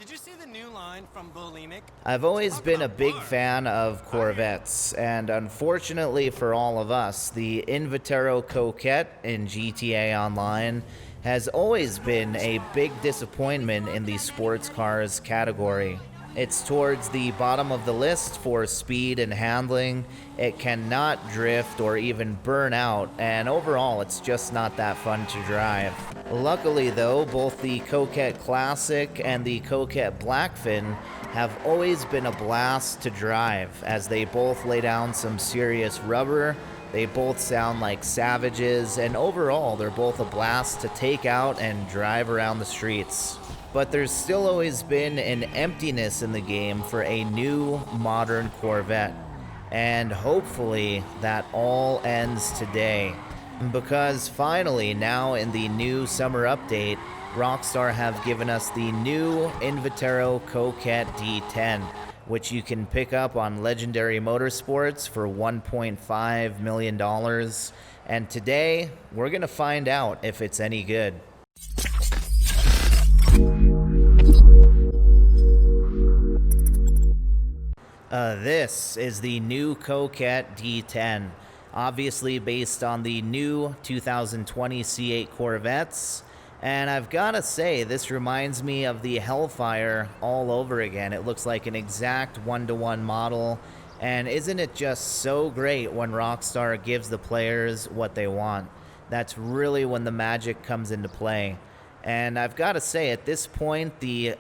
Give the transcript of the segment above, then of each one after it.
Did you see the new line from Bulimic? I've always Talk been a about big bar. fan of Corvettes, and unfortunately for all of us, the Invetero Coquette in GTA Online has always been a big disappointment in the sports cars category. It's towards the bottom of the list for speed and handling. It cannot drift or even burn out, and overall, it's just not that fun to drive. Luckily, though, both the Coquette Classic and the Coquette Blackfin have always been a blast to drive, as they both lay down some serious rubber. They both sound like savages, and overall, they're both a blast to take out and drive around the streets. But there's still always been an emptiness in the game for a new, modern Corvette. And hopefully that all ends today. Because finally, now in the new summer update, Rockstar have given us the new Invetero Coquette D10, which you can pick up on Legendary Motorsports for $1.5 million. And today, we're going to find out if it's any good. This is the new Coquette D10, obviously based on the new 2020 C8 Corvettes. And I've got to say, this reminds me of the Hellfire all over again. It looks like an exact one-to-one model. And isn't it just so great when Rockstar gives the players what they want? That's really when the magic comes into play. And I've got to say, at this point,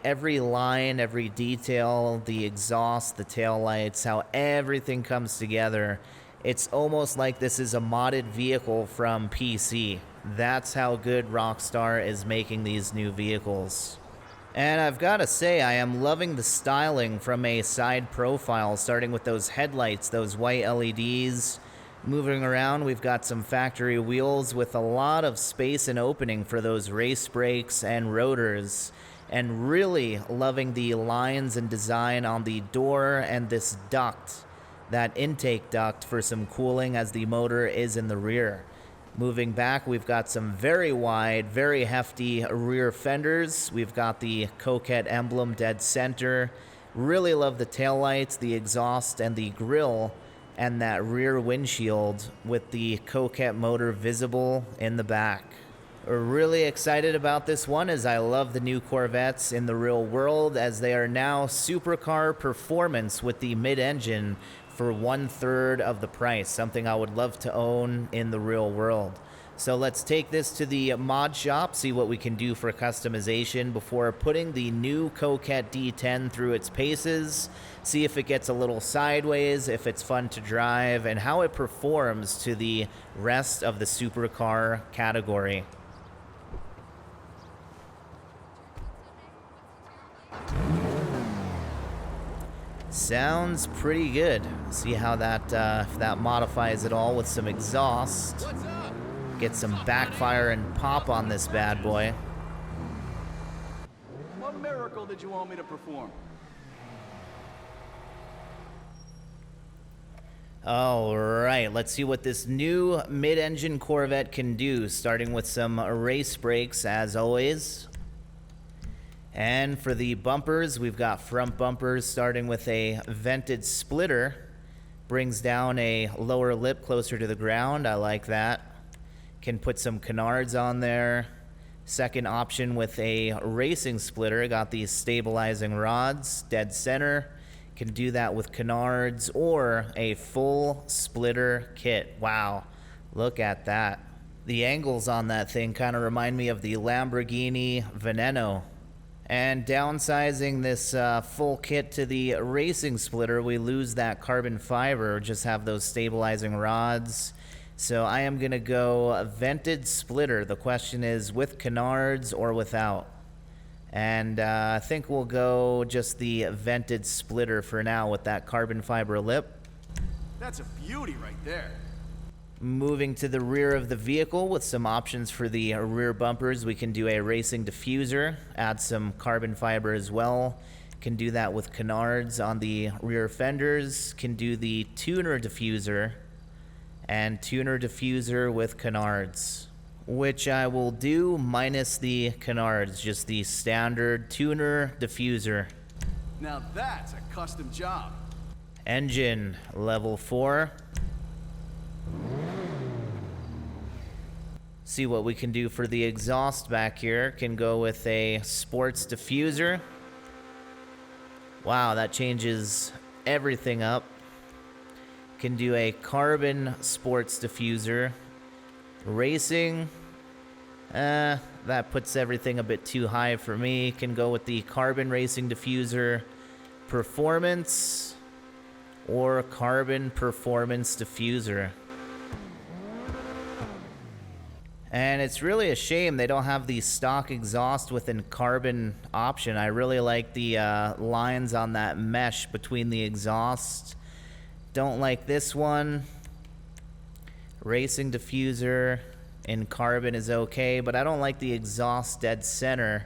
every line, every detail, the exhaust, the taillights, how everything comes together, it's almost like this is a modded vehicle from PC. That's how good Rockstar is making these new vehicles. And I've got to say, I am loving the styling from a side profile, starting with those headlights, those white LEDs. Moving around, we've got some factory wheels with a lot of space and opening for those race brakes and rotors. And really loving the lines and design on the door and this duct, that intake duct for some cooling as the motor is in the rear. Moving back, we've got some very wide, very hefty rear fenders. We've got the Coquette emblem dead center. Really love the taillights, the exhaust, and the grille, and that rear windshield with the Coquette motor visible in the back. We're really excited about this one, as I love the new Corvettes in the real world, as they are now supercar performance with the mid-engine for 1/3 of the price, something I would love to own in the real world. So let's take this to the mod shop, see what we can do for customization before putting the new Coquette D10 through its paces, see if it gets a little sideways, if it's fun to drive, and how it performs to the rest of the supercar category. Sounds pretty good. See how that if that modifies it all with some exhaust. What's up? Get some backfire and pop on this bad boy. What miracle did you want me to perform? All right, let's see what this new mid-engine Corvette can do, starting with some race brakes as always. And for the bumpers, we've got front bumpers starting with a vented splitter. Brings down a lower lip closer to the ground. I like that. Can put some canards on there. Second option with a racing splitter. Got these stabilizing rods, dead center. Can do that with canards or a full splitter kit. Wow, look at that. The angles on that thing kind of remind me of the Lamborghini Veneno. And downsizing this full kit to the racing splitter, we lose that carbon fiber, just have those stabilizing rods. So I am going to go a vented splitter. The question is with canards or without. And I think we'll go just the vented splitter for now with that carbon fiber lip. That's a beauty right there. Moving to the rear of the vehicle with some options for the rear bumpers. We can do a racing diffuser, add some carbon fiber as well. Can do that with canards on the rear fenders. Can do the tuner diffuser and tuner diffuser with canards. which I will do minus the canards, just the standard tuner diffuser. Now that's a custom job. Engine, level 4. See what we can do for the exhaust back here. Can go with a sports diffuser. Wow, that changes everything up. Can do a carbon sports diffuser. Racing, that puts everything a bit too high for me. Can go with the carbon racing diffuser. Performance or carbon performance diffuser. And it's really a shame they don't have the stock exhaust with a carbon option. I really like the lines on that mesh between the exhaust. Don't like this one. Racing diffuser in carbon is okay, but I don't like the exhaust dead center.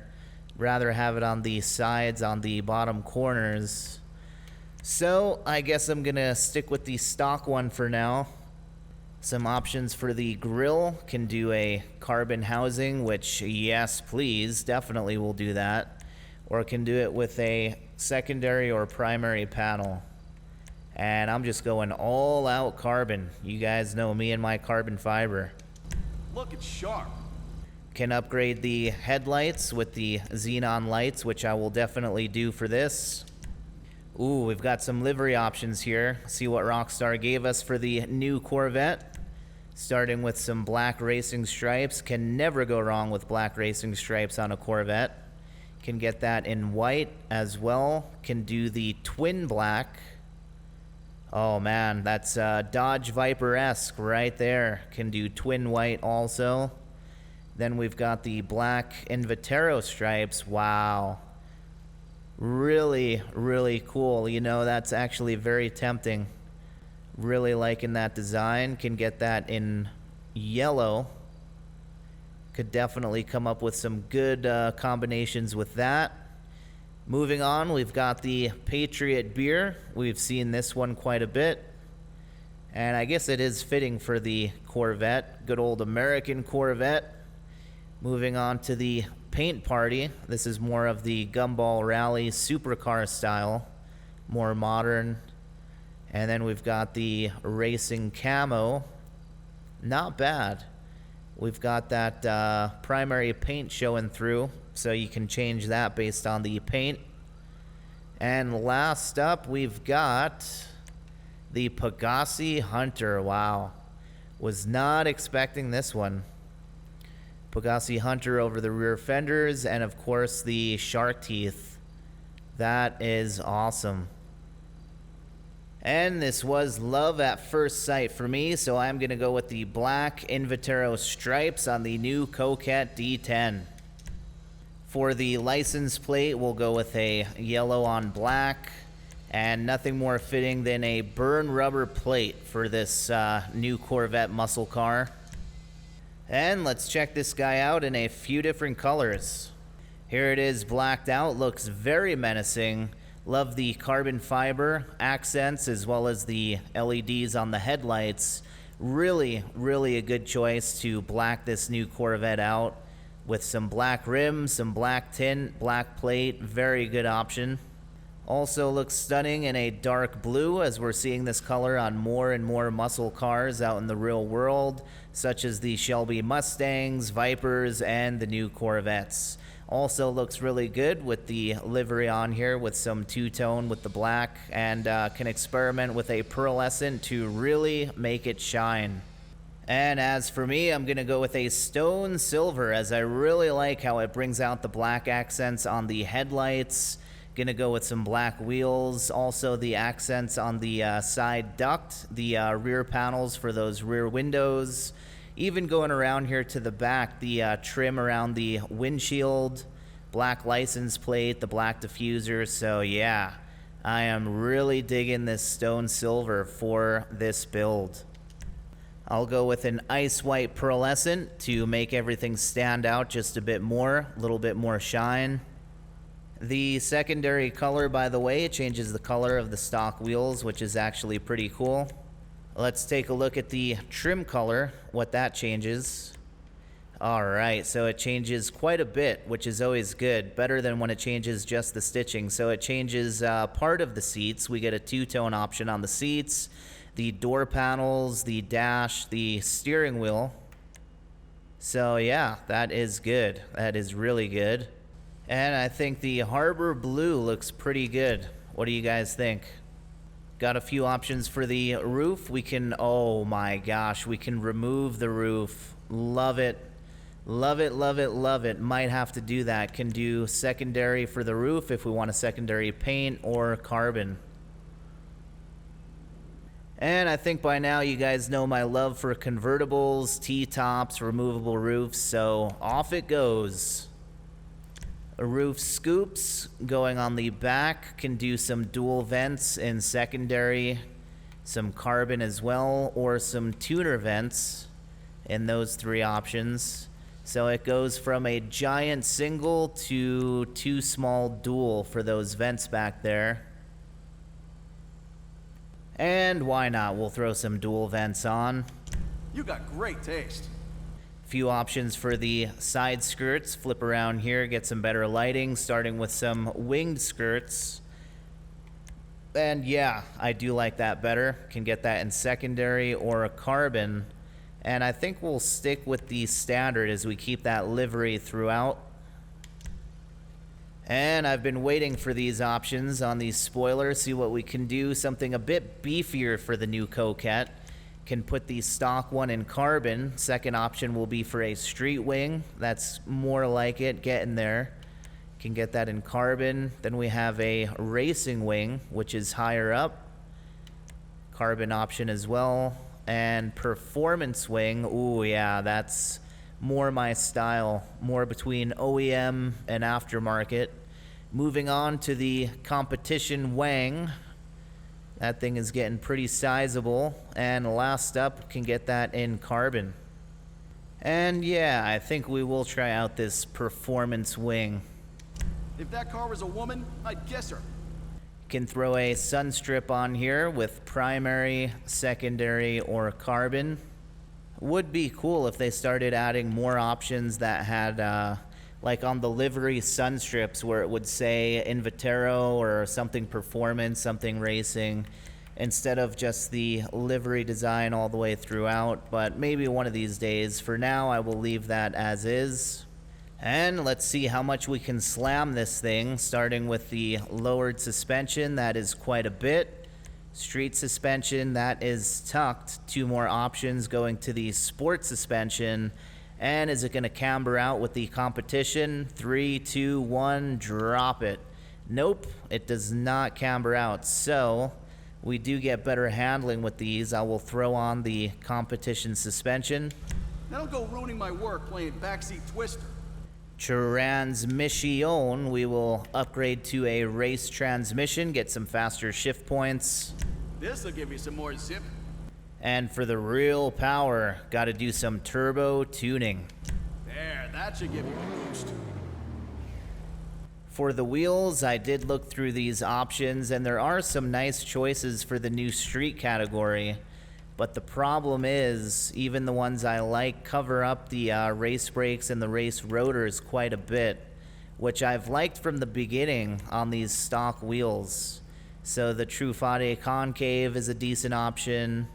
Rather have it on the sides, on the bottom corners. So I guess I'm gonna stick with the stock one for now. Some options for the grill. Can do a carbon housing, which yes please, definitely will do that. Or can do it with a secondary or primary panel. And I'm just going all out carbon. You guys know me and my carbon fiber. Looking sharp. Can upgrade the headlights with the xenon lights, which I will definitely do for this. Ooh, we've got some livery options here. See what Rockstar gave us for the new Corvette. Starting with some black racing stripes. Can never go wrong with black racing stripes on a Corvette. Can get that in white as well. Can do the twin black. Oh man, that's Dodge Viper-esque right there. Can do twin white also. Then we've got the black Invetero stripes. Wow. Really, really cool. You know, that's actually very tempting. Really liking that design. Can get that in yellow. Could definitely come up with some good combinations with that. Moving on, we've got the Patriot beer. We've seen this one quite a bit. And I guess it is fitting for the Corvette. Good old American Corvette. Moving on to the paint party. This is more of the Gumball Rally supercar style. More modern. And then we've got the racing camo. Not bad. We've got that primary paint showing through, so you can change that based on the paint. And last up, we've got the Pegassi Hunter. Wow. Was not expecting this one. Pegassi Hunter over the rear fenders, and of course the shark teeth. That is awesome. And this was love at first sight for me, so I'm going to go with the black Invetero stripes on the new Coquette D10. For the license plate, we'll go with a yellow on black, and nothing more fitting than a burn rubber plate for this new Corvette muscle car. And let's check this guy out in a few different colors. Here it is blacked out, looks very menacing. Love the carbon fiber accents as well as the LEDs on the headlights. Really, really a good choice to black this new Corvette out with some black rims, some black tint, black plate. Very good option. Also looks stunning in a dark blue, as we're seeing this color on more and more muscle cars out in the real world, such as the Shelby Mustangs, Vipers, and the new Corvettes. Also looks really good with the livery on here with some two-tone with the black, and can experiment with a pearlescent to really make it shine. And as for me, I'm going to go with a stone silver, as I really like how it brings out the black accents on the headlights. Going to go with some black wheels, also the accents on the side duct, the rear panels for those rear windows. Even going around here to the back, the trim around the windshield, black license plate, the black diffuser. So yeah, I am really digging this stone silver for this build. I'll go with an ice white pearlescent to make everything stand out just a bit more, a little bit more shine. The secondary color, by the way, changes the color of the stock wheels, which is actually pretty cool. Let's take a look at the trim color, what that changes. All right, so it changes quite a bit, which is always good. Better than when it changes just the stitching. So it changes part of the seats. We get a two-tone option on the seats, the door panels, the dash, the steering wheel. So yeah, that is good. That is really good. And I think the Harbor Blue looks pretty good. What do you guys think? Got a few options for the roof. We can, oh my gosh, we can remove the roof. Love it. Love it, love it, love it. Might have to do that. Can do secondary for the roof if we want a secondary paint or carbon. And I think by now you guys know my love for convertibles, T-tops, removable roofs, so off it goes. A roof scoops going on the back, can do some dual vents in secondary, some carbon as well, or some tuner vents in those three options. So it goes from a giant single to two small dual for those vents back there. And why not? We'll throw some dual vents on. You got great taste. Few options for the side skirts. Flip around here, get some better lighting, starting with some winged skirts. And yeah, I do like that better. Can get that in secondary or a carbon. And I think we'll stick with the standard as we keep that livery throughout. And I've been waiting for these options on these spoilers, see what we can do. Something a bit beefier for the new Coquette. Can put the stock one in carbon. Second option will be for a street wing. That's more like it, getting there. Can get that in carbon. Then we have a racing wing, which is higher up. Carbon option as well. And performance wing, ooh yeah, that's more my style, more between OEM and aftermarket. Moving on to the competition wang. That thing is getting pretty sizable. And last up, can get that in carbon. And yeah, I think we will try out this performance wing. If that car was a woman, I'd guess her. Can throw a sun strip on here with primary, secondary, or carbon. Would be cool if they started adding more options that had, like on the livery sun strips where it would say Invetero or something performance, something racing, instead of just the livery design all the way throughout. But maybe one of these days. For now, I will leave that as is. And let's see how much we can slam this thing, starting with the lowered suspension. That is quite a bit. Street suspension, that is tucked. Two more options going to the sport suspension. And is it going to camber out with the competition? 3, 2, 1, drop it. Nope, it does not camber out. So we do get better handling with these. I will throw on the competition suspension. Now don't go ruining my work playing backseat twister. Transmission, we will upgrade to a race transmission, get some faster shift points. This'll give you some more zip. And for the real power, got to do some turbo tuning. There, that should give you a boost. For the wheels, I did look through these options, and there are some nice choices for the new street category. But the problem is, even the ones I like cover up the race brakes and the race rotors quite a bit, which I've liked from the beginning on these stock wheels. So the Truffade Concave is a decent option.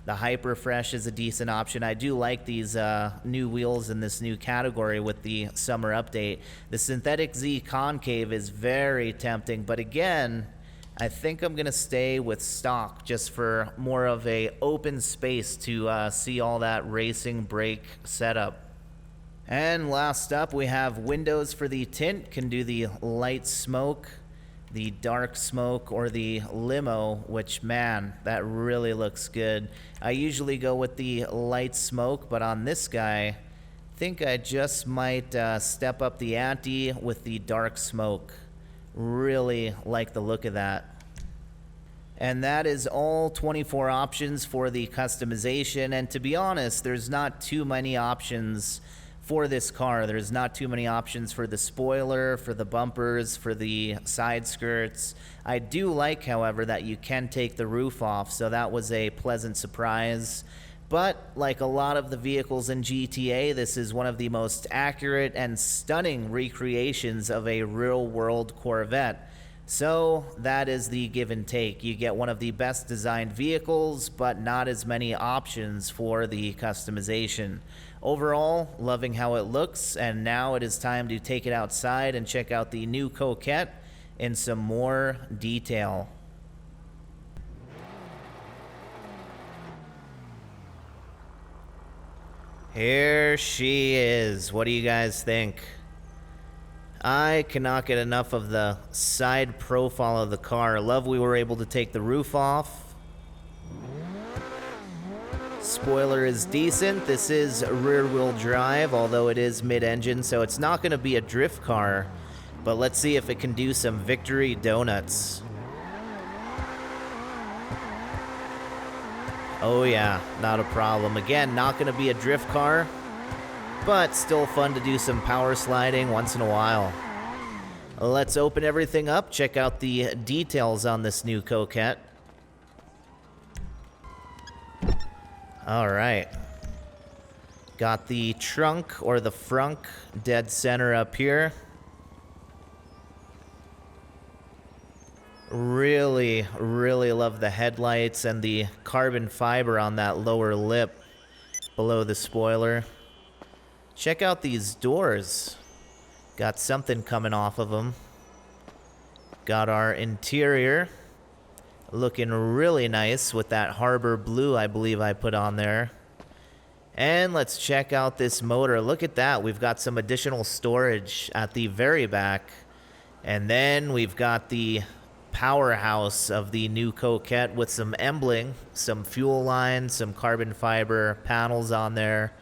The Hyperfresh is a decent option. I do like these new wheels in this new category with the summer update. The Synthetic Z Concave is very tempting, but again, I think I'm going to stay with stock just for more of a open space to see all that racing brake setup. And last up, we have windows for the tint. Can do the light smoke, the dark smoke, or the limo, which, man, that really looks good. I usually go with the light smoke, but on this guy, I think I just might step up the ante with the dark smoke. Really like the look of that. And that is all 24 options for the customization. And to be honest, there's not too many options for this car. There's not too many options for the spoiler, for the bumpers, for the side skirts. I do like, however, that you can take the roof off, so that was a pleasant surprise. but like a lot of the vehicles in GTA, this is one of the most accurate and stunning recreations of a real-world Corvette. So that is the give and take. You get one of the best designed vehicles, but not as many options for the customization. Overall, loving how it looks, and now it is time to take it outside and check out the new Coquette in some more detail. Here she is. What do you guys think? I cannot get enough of the side profile of the car. I love we were able to take the roof off. Spoiler is decent. This is rear-wheel drive, although it is mid-engine, so it's not going to be a drift car. But let's see if it can do some victory donuts. Oh yeah, not a problem. Again, not going to be a drift car, but still fun to do some power sliding once in a while. Let's open everything up, check out the details on this new Coquette. Alright. Got the trunk, or the frunk, dead center up here. Really, really love the headlights and the carbon fiber on that lower lip below the spoiler. Check out these doors. Got something coming off of them. Got our interior. Looking really nice with that harbor blue I believe I put on there. And let's check out this motor. Look at that. We've got some additional storage at the very back. And then we've got the powerhouse of the new Coquette with some embling, some fuel lines, some carbon fiber panels on there.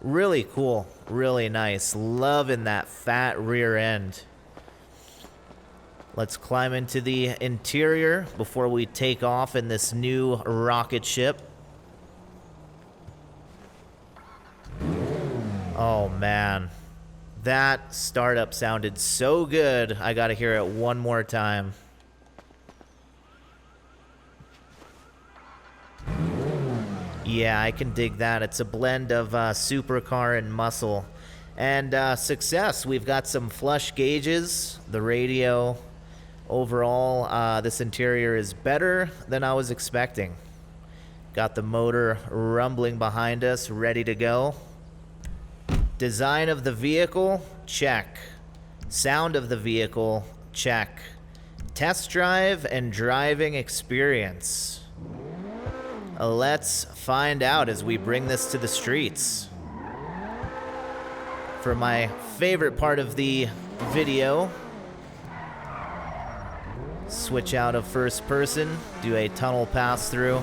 Really cool, really nice. Loving that fat rear end. Let's climb into the interior before we take off in this new rocket ship. Oh man, that startup sounded so good. I gotta hear it one more time. Yeah, I can dig that. It's a blend of supercar and muscle. And success. We've got some flush gauges, the radio. Overall, this interior is better than I was expecting. Got the motor rumbling behind us, ready to go. Design of the vehicle, check. Sound of the vehicle, check. Test drive and driving experience. Let's find out as we bring this to the streets. For my favorite part of the video, switch out of first person, do a tunnel pass through.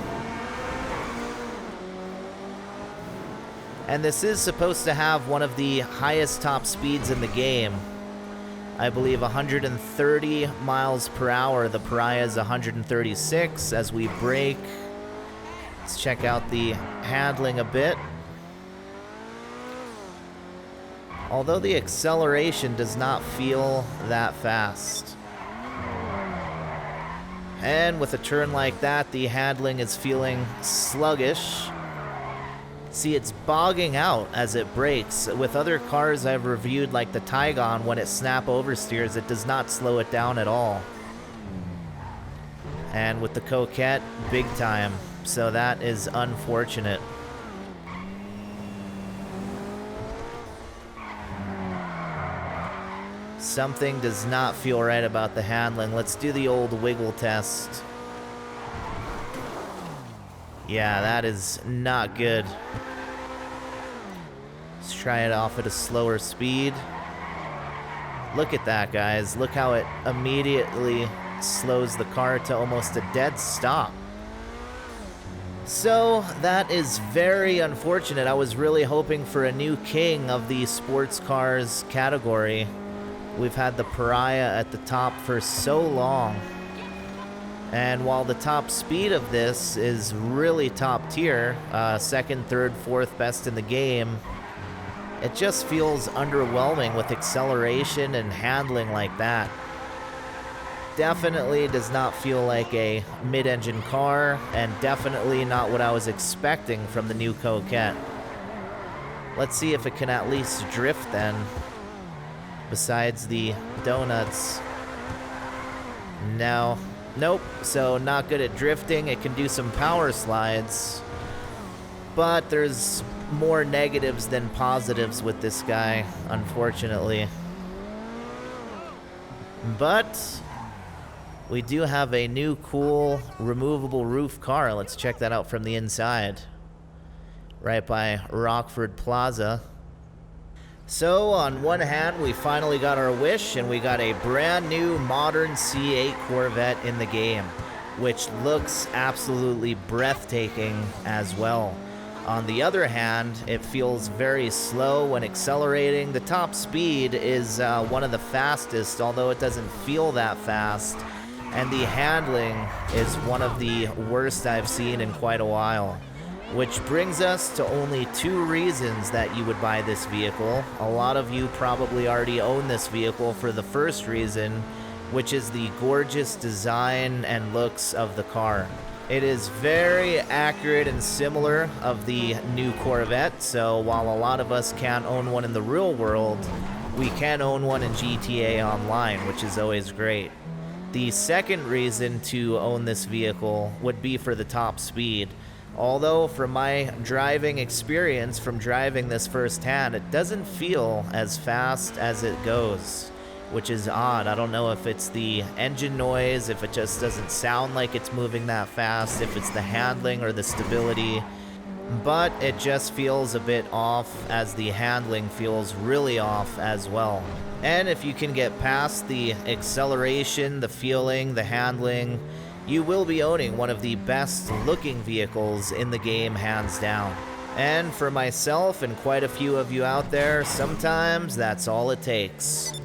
And this is supposed to have one of the highest top speeds in the game. I believe 130 miles per hour. The Pariah is 136 as we brake. Let's check out the handling a bit. Although the acceleration does not feel that fast. And with a turn like that, the handling is feeling sluggish. See, it's bogging out as it brakes. With other cars I've reviewed, like the Taycan, when it snap oversteers, it does not slow it down at all. And with the Coquette, big time. So that is unfortunate. Something does not feel right about the handling. Let's do the old wiggle test. Yeah, that is not good. Let's try it off at a slower speed. Look at that, guys. Look how it immediately slows the car to almost a dead stop. So, that is very unfortunate. I was really hoping for a new king of the sports cars category. We've had the Pariah at the top for so long. And while the top speed of this is really top tier, second, third, fourth best in the game, it just feels underwhelming with acceleration and handling like that. definitely does not feel like a mid-engine car, and definitely not what I was expecting from the new Coquette. Let's see if it can at least drift then, besides the donuts. No. Nope, so not good at drifting. It can do some power slides, but there's more negatives than positives with this guy, unfortunately. But we do have a new cool removable roof car. Let's check that out from the inside. Right by Rockford Plaza. So on one hand, we finally got our wish, and we got a brand new modern C8 Corvette in the game, which looks absolutely breathtaking as well. On the other hand, it feels very slow when accelerating. The top speed is one of the fastest, although it doesn't feel that fast. And the handling is one of the worst I've seen in quite a while. Which brings us to only 2 reasons that you would buy this vehicle. A lot of you probably already own this vehicle for the first reason, which is the gorgeous design and looks of the car. It is very accurate and similar of the new Corvette, so while a lot of us can't own one in the real world, we can own one in GTA Online, which is always great. The second reason to own this vehicle would be for the top speed. Although from my driving experience from driving this firsthand, it doesn't feel as fast as it goes, which is odd. I don't know if it's the engine noise, if it just doesn't sound like it's moving that fast, if it's the handling or the stability, but it just feels a bit off, as the handling feels really off as well. And if you can get past the acceleration, the feeling, the handling, you will be owning one of the best looking vehicles in the game, hands down. And for myself and quite a few of you out there, sometimes that's all it takes.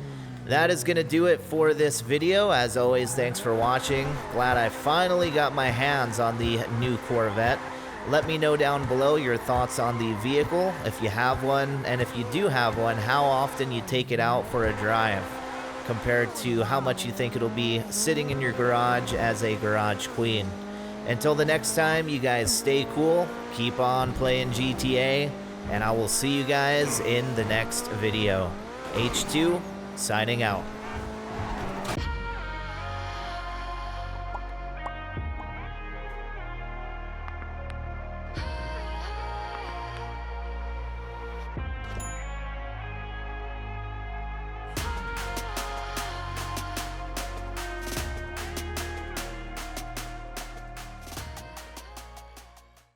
That is going to do it for this video. As always, thanks for watching. Glad I finally got my hands on the new Corvette. Let me know down below your thoughts on the vehicle, if you have one, and if you do have one, how often you take it out for a drive, compared to how much you think it'll be sitting in your garage as a garage queen. Until the next time, you guys stay cool, keep on playing GTA, and I will see you guys in the next video. H2, signing out.